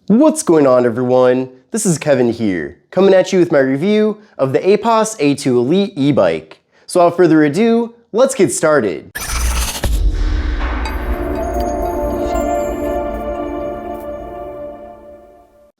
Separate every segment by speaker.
Speaker 1: What's going on, everyone? This is Kevin here, coming at you with my review of the Aipas A2 Elite e-bike. So without further ado, let's get started.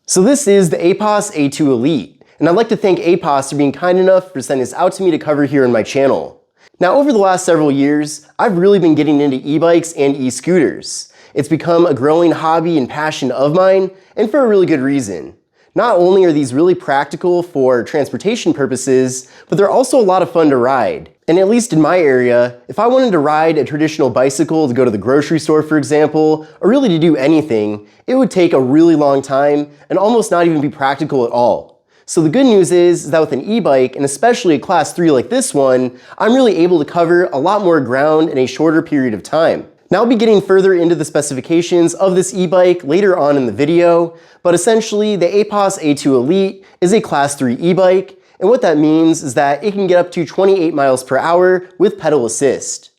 Speaker 1: So this is the Aipas A2 Elite, and I'd like to thank Aipas for being kind enough for sending this out to me to cover here on my channel. Now, over the last several years, I've really been getting into e-bikes and e-scooters. It's become a growing hobby and passion of mine, and for a really good reason. Not only are these really practical for transportation purposes, but they're also a lot of fun to ride. And at least in my area, if I wanted to ride a traditional bicycle to go to the grocery store, for example, or really to do anything, it would take a really long time and almost not even be practical at all. So the good news is that with an e-bike, and especially a class 3 like this one, I'm really able to cover a lot more ground in a shorter period of time. Now I'll be getting further into the specifications of this e-bike later on in the video, but essentially the Aipas A2 Elite is a class 3 e-bike, and what that means is that it can get up to 28 miles per hour with pedal assist.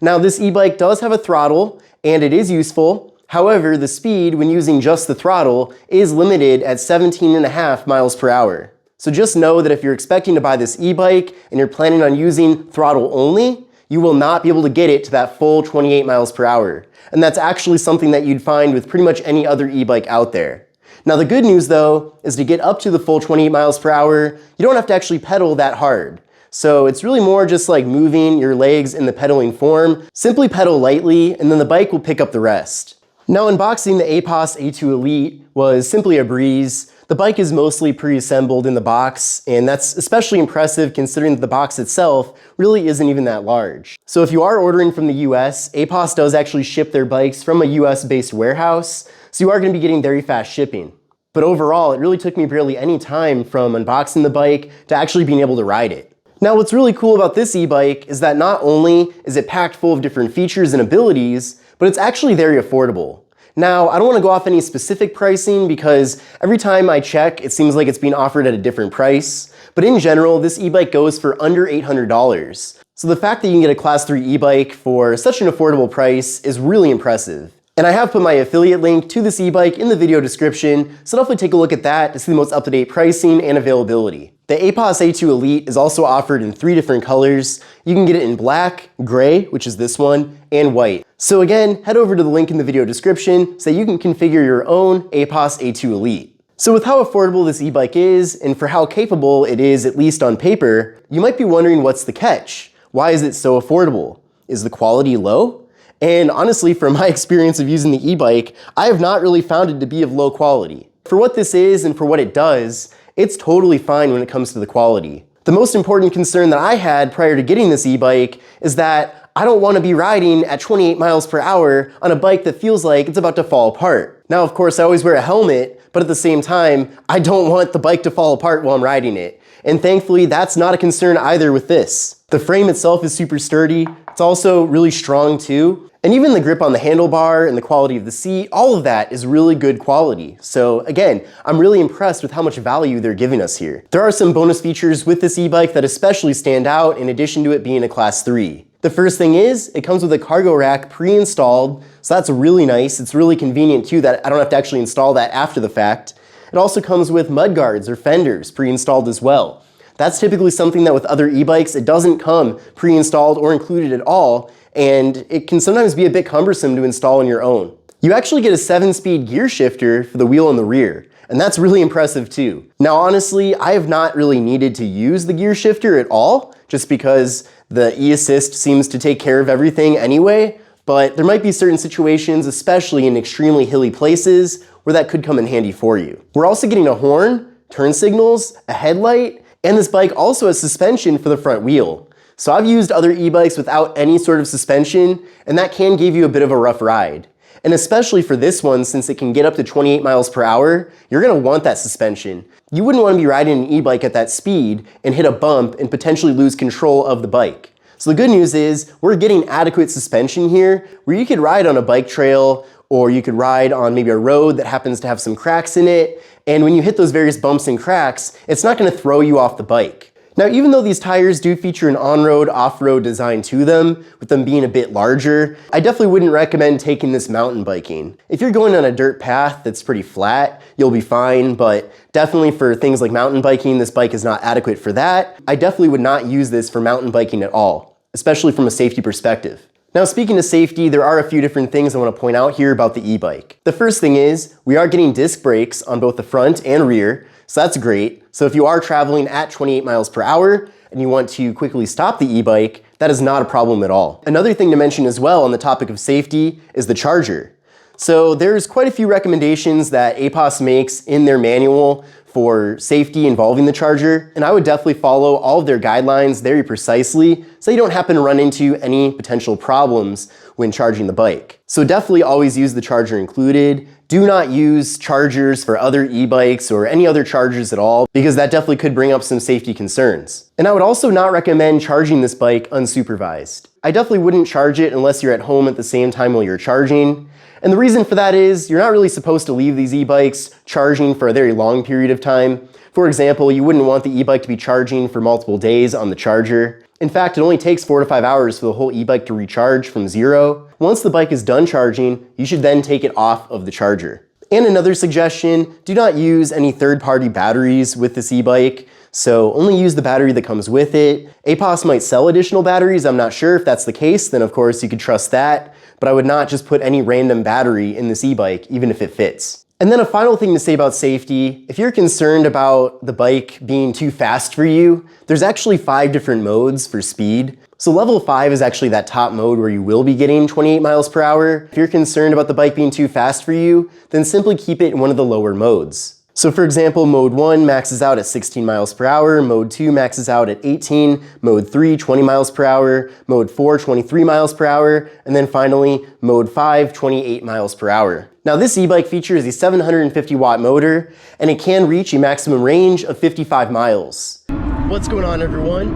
Speaker 1: Now this e-bike does have a throttle, and it is useful. However, the speed when using just the throttle is limited at 17.5 miles per hour. So just know that if you're expecting to buy this e-bike and you're planning on using throttle only, you will not be able to get it to that full 28 miles per hour. And that's actually something that you'd find with pretty much any other e-bike out there. Now the good news though, is to get up to the full 28 miles per hour, you don't have to actually pedal that hard. So it's really more just like moving your legs in the pedaling form. Simply pedal lightly and then the bike will pick up the rest. Now unboxing the Aipas A2 Elite was simply a breeze. The bike is mostly pre-assembled in the box, and that's especially impressive considering that the box itself really isn't even that large. So if you are ordering from the US, Aipas does actually ship their bikes from a US-based warehouse, so you are going to be getting very fast shipping. But overall, it really took me barely any time from unboxing the bike to actually being able to ride it. Now what's really cool about this e-bike is that not only is it packed full of different features and abilities, but it's actually very affordable. Now, I don't want to go off any specific pricing because every time I check, it seems like it's being offered at a different price. But in general, this e-bike goes for under $800. So the fact that you can get a class 3 e-bike for such an affordable price is really impressive. And I have put my affiliate link to this e-bike in the video description, so definitely take a look at that to see the most up-to-date pricing and availability. The Aipas A2 Elite is also offered in 3 different colors. You can get it in black, gray, which is this one, and white. So again, head over to the link in the video description so you can configure your own Aipas A2 Elite. So with how affordable this e-bike is, and for how capable it is at least on paper, you might be wondering what's the catch? Why is it so affordable? Is the quality low? And honestly, from my experience of using the e-bike, I have not really found it to be of low quality. For what this is and for what it does, it's totally fine when it comes to the quality. The most important concern that I had prior to getting this e-bike is that I don't want to be riding at 28 miles per hour on a bike that feels like it's about to fall apart. Now, of course, I always wear a helmet, but at the same time, I don't want the bike to fall apart while I'm riding it. And thankfully, that's not a concern either with this. The frame itself is super sturdy. It's also really strong too. And even the grip on the handlebar and the quality of the seat, all of that is really good quality. So again, I'm really impressed with how much value they're giving us here. There are some bonus features with this e-bike that especially stand out in addition to it being a class 3. The first thing is, it comes with a cargo rack pre-installed, so that's really nice. It's really convenient too that I don't have to actually install that after the fact. It also comes with mud guards or fenders pre-installed as well. That's typically something that with other e-bikes, it doesn't come pre-installed or included at all, and it can sometimes be a bit cumbersome to install on your own. You actually get a 7-speed gear shifter for the wheel in the rear, and that's really impressive too. Now honestly, I have not really needed to use the gear shifter at all, just because the e-assist seems to take care of everything anyway, but there might be certain situations, especially in extremely hilly places, where that could come in handy for you. We're also getting a horn, turn signals, a headlight, and this bike also has suspension for the front wheel. So I've used other e-bikes without any sort of suspension, and that can give you a bit of a rough ride. And especially for this one, since it can get up to 28 miles per hour, you're gonna want that suspension. You wouldn't wanna be riding an e-bike at that speed and hit a bump and potentially lose control of the bike. So the good news is, we're getting adequate suspension here, where you could ride on a bike trail, or you could ride on maybe a road that happens to have some cracks in it, and when you hit those various bumps and cracks, it's not gonna throw you off the bike. Now, even though these tires do feature an on-road, off-road design to them, with them being a bit larger, I definitely wouldn't recommend taking this mountain biking. If you're going on a dirt path that's pretty flat, you'll be fine, but definitely for things like mountain biking, this bike is not adequate for that. I definitely would not use this for mountain biking at all, especially from a safety perspective. Now, speaking of safety, there are a few different things I want to point out here about the e-bike. The first thing is, we are getting disc brakes on both the front and rear, so that's great. So if you are traveling at 28 miles per hour and you want to quickly stop the e-bike, that is not a problem at all. Another thing to mention as well on the topic of safety is the charger. So there's quite a few recommendations that Aipas makes in their manual for safety involving the charger, and I would definitely follow all of their guidelines very precisely so you don't happen to run into any potential problems when charging the bike. So definitely always use the charger included. Do not use chargers for other e-bikes or any other chargers at all, because that definitely could bring up some safety concerns. And I would also not recommend charging this bike unsupervised. I definitely wouldn't charge it unless you're at home at the same time while you're charging. And the reason for that is you're not really supposed to leave these e-bikes charging for a very long period of time. For example, you wouldn't want the e-bike to be charging for multiple days on the charger. In fact, it only takes 4 to 5 hours for the whole e-bike to recharge from zero. Once the bike is done charging, you should then take it off of the charger. And another suggestion, do not use any third-party batteries with this e-bike. So only use the battery that comes with it. Aipas might sell additional batteries, I'm not sure if that's the case, then of course you could trust that. But I would not just put any random battery in this e-bike, even if it fits. And then a final thing to say about safety, if you're concerned about the bike being too fast for you, there's actually 5 different modes for speed. So level 5 is actually that top mode where you will be getting 28 miles per hour. If you're concerned about the bike being too fast for you, then simply keep it in one of the lower modes. So for example, mode 1 maxes out at 16 miles per hour, mode 2 maxes out at 18, mode 3 20 miles per hour, mode 4 23 miles per hour, and then finally mode 5 28 miles per hour. Now this e-bike features a 750 watt motor and it can reach a maximum range of 55 miles. What's going on, everyone?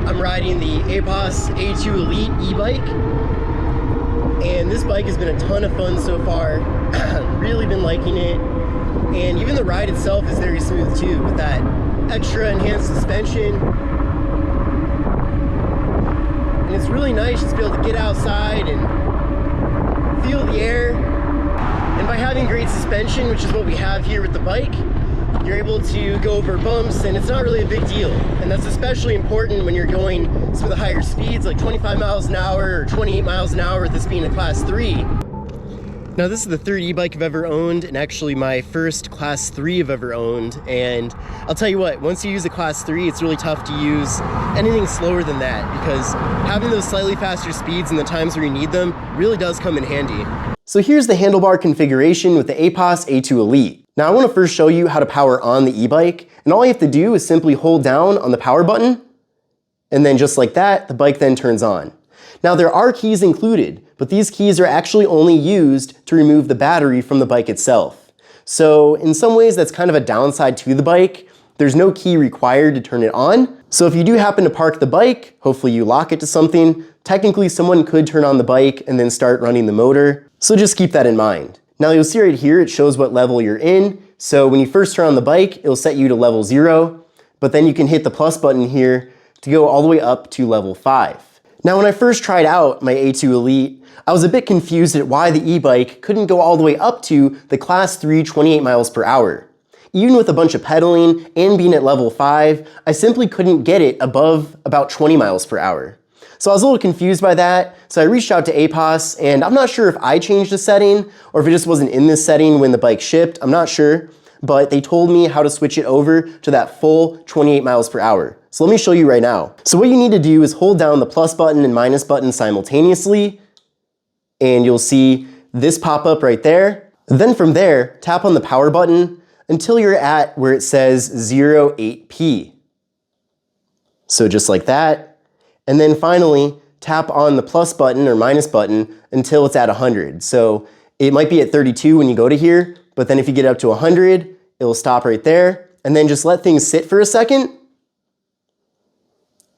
Speaker 1: I'm riding the Aipas A2 Elite e-bike, and this bike has been a ton of fun so far. Really been liking it. And even the ride itself is very smooth too, with that extra enhanced suspension. And it's really nice just to be able to get outside and feel the air. And by having great suspension, which is what we have here with the bike, you're able to go over bumps and it's not really a big deal. And that's especially important when you're going some of the higher speeds, like 25 miles an hour or 28 miles an hour, with this being a class 3. Now this is the third e-bike I've ever owned, and actually my first class 3 I've ever owned. And I'll tell you what, once you use a class 3, it's really tough to use anything slower than that, because having those slightly faster speeds in the times where you need them really does come in handy. So here's the handlebar configuration with the Aipas A2 Elite. Now I want to first show you how to power on the e-bike, and all you have to do is simply hold down on the power button, and then just like that, the bike then turns on. Now there are keys included, but these keys are actually only used to remove the battery from the bike itself. So in some ways that's kind of a downside to the bike. There's no key required to turn it on. So if you do happen to park the bike, hopefully you lock it to something, technically someone could turn on the bike and then start running the motor. So just keep that in mind. Now you'll see right here, it shows what level you're in. So when you first turn on the bike, it'll set you to level 0, but then you can hit the plus button here to go all the way up to level 5. Now when I first tried out my A2 Elite, I was a bit confused at why the e-bike couldn't go all the way up to the class 3 28 miles per hour. Even with a bunch of pedaling and being at level 5, I simply couldn't get it above about 20 miles per hour. So I was a little confused by that, so I reached out to Aipas, and I'm not sure if I changed a setting or if it just wasn't in this setting when the bike shipped, I'm not sure, but they told me how to switch it over to that full 28 miles per hour. So let me show you right now. So what you need to do is hold down the plus button and minus button simultaneously, and you'll see this pop up right there. Then from there, tap on the power button until you're at where it says 08p. So just like that. And then finally, tap on the plus button or minus button until it's at 100. So it might be at 32 when you go to here, but then if you get up to 100, it'll stop right there. And then just let things sit for a second.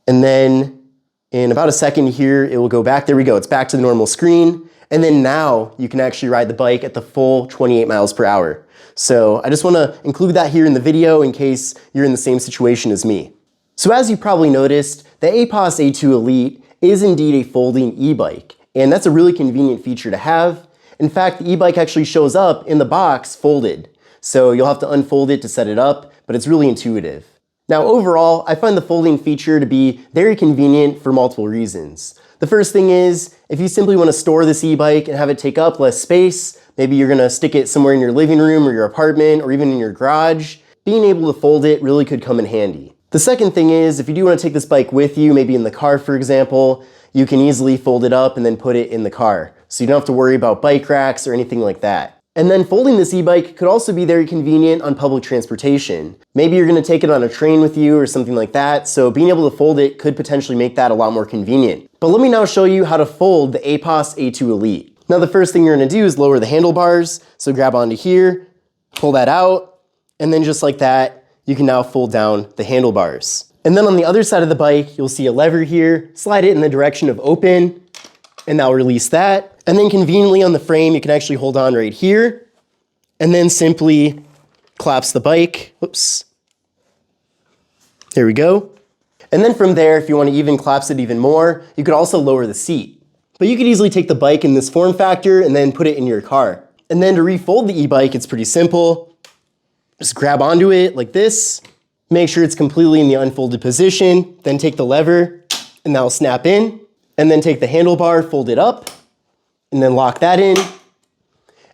Speaker 1: And then in about a second here, it will go back. There we go. It's back to the normal screen. And then now you can actually ride the bike at the full 28 miles per hour. So I just want to include that here in the video in case you're in the same situation as me. So as you probably noticed, the Aipas A2 Elite is indeed a folding e-bike, and that's a really convenient feature to have. In fact, the e-bike actually shows up in the box folded, so you'll have to unfold it to set it up, but it's really intuitive. Now overall, I find the folding feature to be very convenient for multiple reasons. The first thing is, if you simply want to store this e-bike and have it take up less space, maybe you're going to stick it somewhere in your living room or your apartment or even in your garage, being able to fold it really could come in handy. The second thing is, if you do want to take this bike with you, maybe in the car for example, you can easily fold it up and then put it in the car. So you don't have to worry about bike racks or anything like that. And then folding this e-bike could also be very convenient on public transportation. Maybe you're going to take it on a train with you or something like that, so being able to fold it could potentially make that a lot more convenient. But let me now show you how to fold the Aipas A2 Elite. Now the first thing you're going to do is lower the handlebars, so grab onto here, pull that out, and then just like that, you can now fold down the handlebars. And then on the other side of the bike, you'll see a lever here, slide it in the direction of open, and that'll release that. And then conveniently on the frame, you can actually hold on right here, and then simply collapse the bike. Whoops. There we go. And then from there, if you want to even collapse it even more, you could also lower the seat. But you could easily take the bike in this form factor and then put it in your car. And then to refold the e-bike, it's pretty simple. Just grab onto it like this, make sure it's completely in the unfolded position, then take the lever and that'll snap in, and then take the handlebar, fold it up, and then lock that in,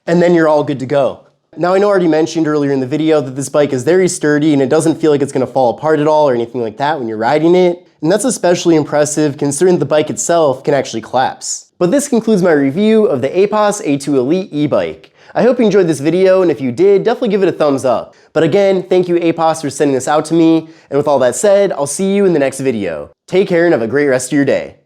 Speaker 1: and then you're all good to go. Now I know I already mentioned earlier in the video that this bike is very sturdy and it doesn't feel like it's going to fall apart at all or anything like that when you're riding it, and that's especially impressive considering the bike itself can actually collapse. But this concludes my review of the Aipas A2 Elite e-bike. I hope you enjoyed this video, and if you did, definitely give it a thumbs up. But again, thank you Aipas for sending this out to me, and with all that said, I'll see you in the next video. Take care and have a great rest of your day.